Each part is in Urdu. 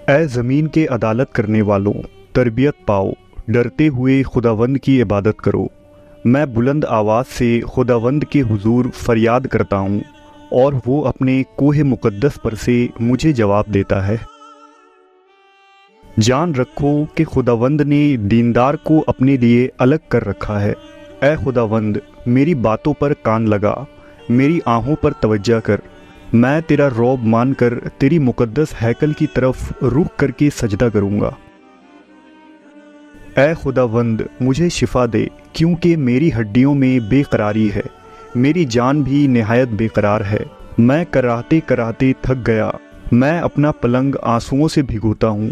اے زمین کے عدالت کرنے والوں، تربیت پاؤ، ڈرتے ہوئے خداوند کی عبادت کرو۔ میں بلند آواز سے خداوند کے حضور فریاد کرتا ہوں اور وہ اپنے کوہ مقدس پر سے مجھے جواب دیتا ہے۔ جان رکھو کہ خداوند نے دیندار کو اپنے لیے الگ کر رکھا ہے۔ اے خداوند، میری باتوں پر کان لگا، میری آہوں پر توجہ کر۔ میں تیرا رعب مان کر تیری مقدس ہیکل کی طرف رخ کر کے سجدہ کروں گا۔ اے خداوند، مجھے شفا دے، کیونکہ میری ہڈیوں میں بے قراری ہے، میری جان بھی نہایت بے قرار ہے۔ میں کراہتے کراہتے تھک گیا، میں اپنا پلنگ آنسوؤں سے بھگوتا ہوں،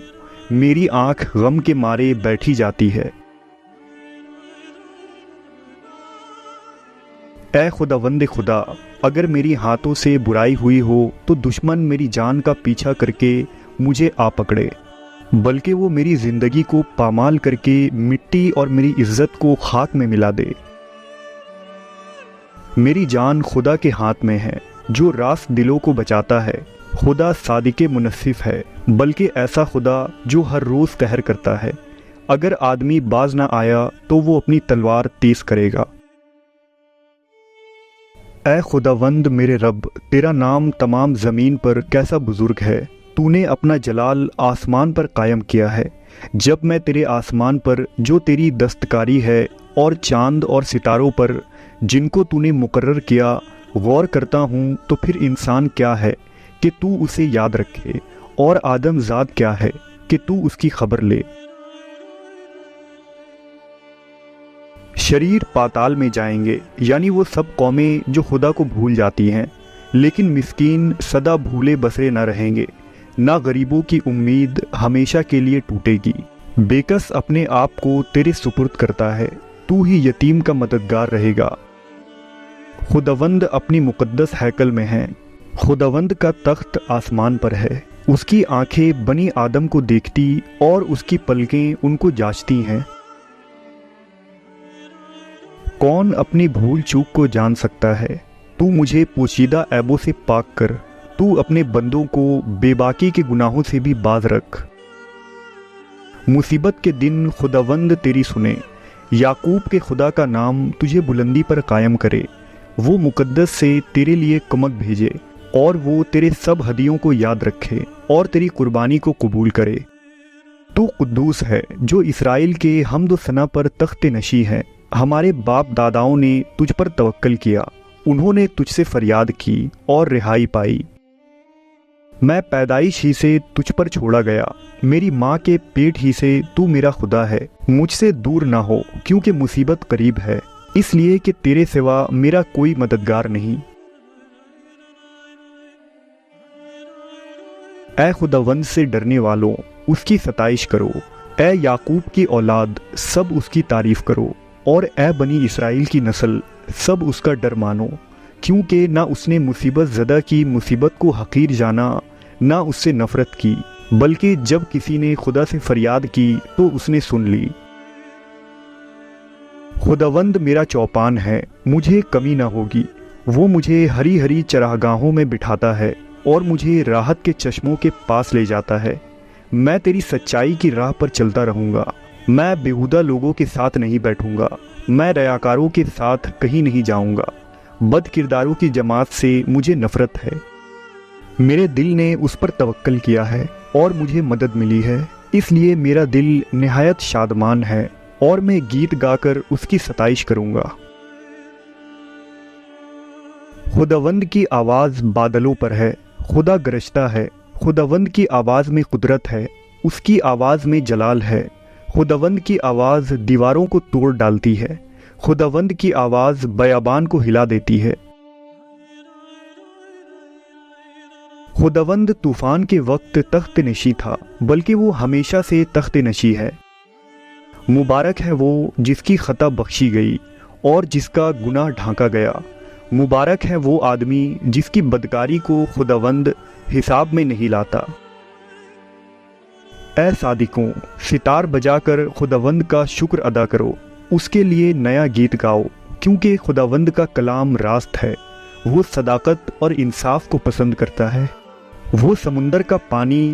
میری آنکھ غم کے مارے بیٹھی جاتی ہے۔ اے خداوند خدا، اگر میری ہاتھوں سے برائی ہوئی ہو تو دشمن میری جان کا پیچھا کر کے مجھے آ پکڑے، بلکہ وہ میری زندگی کو پامال کر کے مٹی اور میری عزت کو خاک میں ملا دے۔ میری جان خدا کے ہاتھ میں ہے، جو راست دلوں کو بچاتا ہے۔ خدا صادق منصف ہے، بلکہ ایسا خدا جو ہر روز قہر کرتا ہے۔ اگر آدمی باز نہ آیا تو وہ اپنی تلوار تیز کرے گا۔ اے خداوند میرے رب، تیرا نام تمام زمین پر کیسا بزرگ ہے۔ تو نے اپنا جلال آسمان پر قائم کیا ہے۔ جب میں تیرے آسمان پر جو تیری دستکاری ہے اور چاند اور ستاروں پر جن کو تو نے مقرر کیا غور کرتا ہوں، تو پھر انسان کیا ہے کہ تو اسے یاد رکھے، اور آدم ذات کیا ہے کہ تو اس کی خبر لے۔ شریر پاتال میں جائیں گے، یعنی وہ سب قومیں جو خدا کو بھول جاتی ہیں، لیکن مسکین سدا بھولے بسرے نہ رہیں گے، نہ غریبوں کی امید ہمیشہ کے لیے ٹوٹے گی۔ بیکس اپنے آپ کو تیرے سپرد کرتا ہے، تو ہی یتیم کا مددگار رہے گا۔ خداوند اپنی مقدس ہیکل میں ہے، خداوند کا تخت آسمان پر ہے۔ اس کی آنکھیں بنی آدم کو دیکھتی اور اس کی پلکیں ان کو جانچتی ہیں۔ کون اپنی بھول چوک کو جان سکتا ہے؟ تو مجھے پوشیدہ عیبوں سے پاک کر، تو اپنے بندوں کو بے باکی کے گناہوں سے بھی باز رکھ۔ مصیبت کے دن خداوند تیری سنے، یعقوب کے خدا کا نام تجھے بلندی پر قائم کرے۔ وہ مقدس سے تیرے لیے کمک بھیجے، اور وہ تیرے سب ہدیوں کو یاد رکھے اور تیری قربانی کو قبول کرے۔ تو قدوس ہے، جو اسرائیل کے حمد و ثنا پر تخت نشی ہے۔ ہمارے باپ داداؤں نے تجھ پر توکل کیا، انہوں نے تجھ سے فریاد کی اور رہائی پائی۔ میں پیدائش ہی سے تجھ پر چھوڑا گیا، میری ماں کے پیٹ ہی سے تو میرا خدا ہے۔ مجھ سے دور نہ ہو، کیونکہ مصیبت قریب ہے، اس لیے کہ تیرے سوا میرا کوئی مددگار نہیں۔ اے خداوند سے ڈرنے والوں، اس کی ستائش کرو۔ اے یعقوب کی اولاد، سب اس کی تعریف کرو، اور اے بنی اسرائیل کی نسل، سب اس کا ڈر مانو، کیونکہ نہ اس نے مصیبت زدہ کی مصیبت کو حقیر جانا، نہ اس سے نفرت کی، بلکہ جب کسی نے خدا سے فریاد کی تو اس نے سن لی۔ خداوند میرا چوپان ہے، مجھے کمی نہ ہوگی۔ وہ مجھے ہری ہری چراگاہوں میں بٹھاتا ہے اور مجھے راحت کے چشموں کے پاس لے جاتا ہے۔ میں تیری سچائی کی راہ پر چلتا رہوں گا، میں بیہودہ لوگوں کے ساتھ نہیں بیٹھوں گا، میں ریاکاروں کے ساتھ کہیں نہیں جاؤں گا۔ بد کرداروں کی جماعت سے مجھے نفرت ہے۔ میرے دل نے اس پر توکل کیا ہے اور مجھے مدد ملی ہے، اس لیے میرا دل نہایت شادمان ہے اور میں گیت گا کر اس کی ستائش کروں گا۔ خداوند کی آواز بادلوں پر ہے، خدا گرجتا ہے۔ خداوند کی آواز میں قدرت ہے، اس کی آواز میں جلال ہے۔ خداوند کی آواز دیواروں کو توڑ ڈالتی ہے، خداوند کی آواز بیابان کو ہلا دیتی ہے۔ خداوند طوفان کے وقت تخت نشی تھا، بلکہ وہ ہمیشہ سے تخت نشی ہے۔ مبارک ہے وہ جس کی خطا بخشی گئی اور جس کا گناہ ڈھانکا گیا۔ مبارک ہے وہ آدمی جس کی بدکاری کو خداوند حساب میں نہیں لاتا۔ اے صادقوں، ستار بجا کر خداوند کا شکر ادا کرو، اس کے لیے نیا گیت گاؤ، کیونکہ خداوند کا کلام راست ہے، وہ صداقت اور انصاف کو پسند کرتا ہے۔ وہ سمندر کا پانی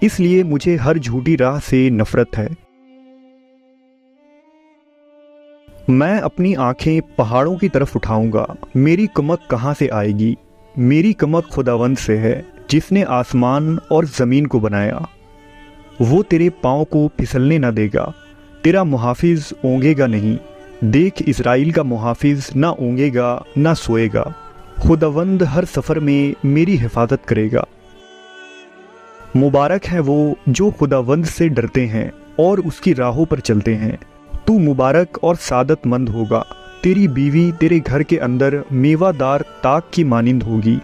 اس لیے مجھے ہر جھوٹی راہ سے نفرت ہے۔ میں اپنی آنکھیں پہاڑوں کی طرف اٹھاؤں گا، میری کمک کہاں سے آئے گی؟ میری کمک خداوند سے ہے جس نے آسمان اور زمین کو بنایا۔ وہ تیرے پاؤں کو پھسلنے نہ دے گا، تیرا محافظ اونگے گا نہیں۔ دیکھ، اسرائیل کا محافظ نہ اونگے گا نہ سوئے گا۔ خداوند ہر سفر میں میری حفاظت کرے گا۔ مبارک ہے وہ جو خداوند سے ڈرتے ہیں اور اس کی راہوں پر چلتے ہیں۔ تو مبارک اور سعادت مند ہوگا، تیری بیوی تیرے گھر کے اندر میوہ دار تاک کی مانند ہوگی،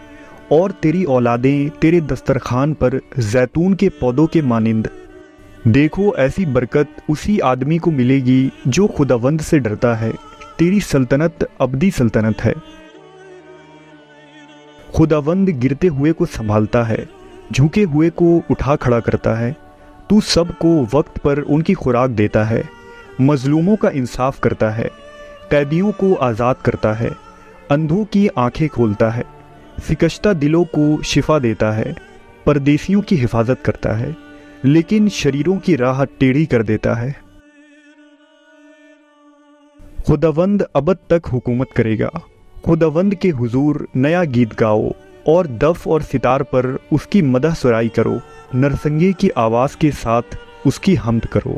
اور تیری اولادیں تیرے دسترخوان پر زیتون کے پودوں کے مانند۔ دیکھو، ایسی برکت اسی آدمی کو ملے گی جو خداوند سے ڈرتا ہے۔ تیری سلطنت ابدی سلطنت ہے۔ خداوند گرتے ہوئے کو سنبھالتا ہے، جھکے ہوئے کو اٹھا کھڑا کرتا ہے۔ تو سب کو وقت پر ان کی خوراک دیتا ہے، مظلوموں کا انصاف کرتا ہے، قیدیوں کو آزاد کرتا ہے، اندھوں کی آنکھیں کھولتا ہے، شکستہ دلوں کو شفا دیتا ہے، پردیسیوں کی حفاظت کرتا ہے، لیکن شریروں کی راہ ٹیڑھی کر دیتا ہے۔ خداوند ابد تک حکومت کرے گا۔ خداوند کے حضور نیا گیت گاؤ، اور دف اور ستار پر اس کی مدح سرائی کرو، نرسنگے کی آواز کے ساتھ اس کی حمد کرو۔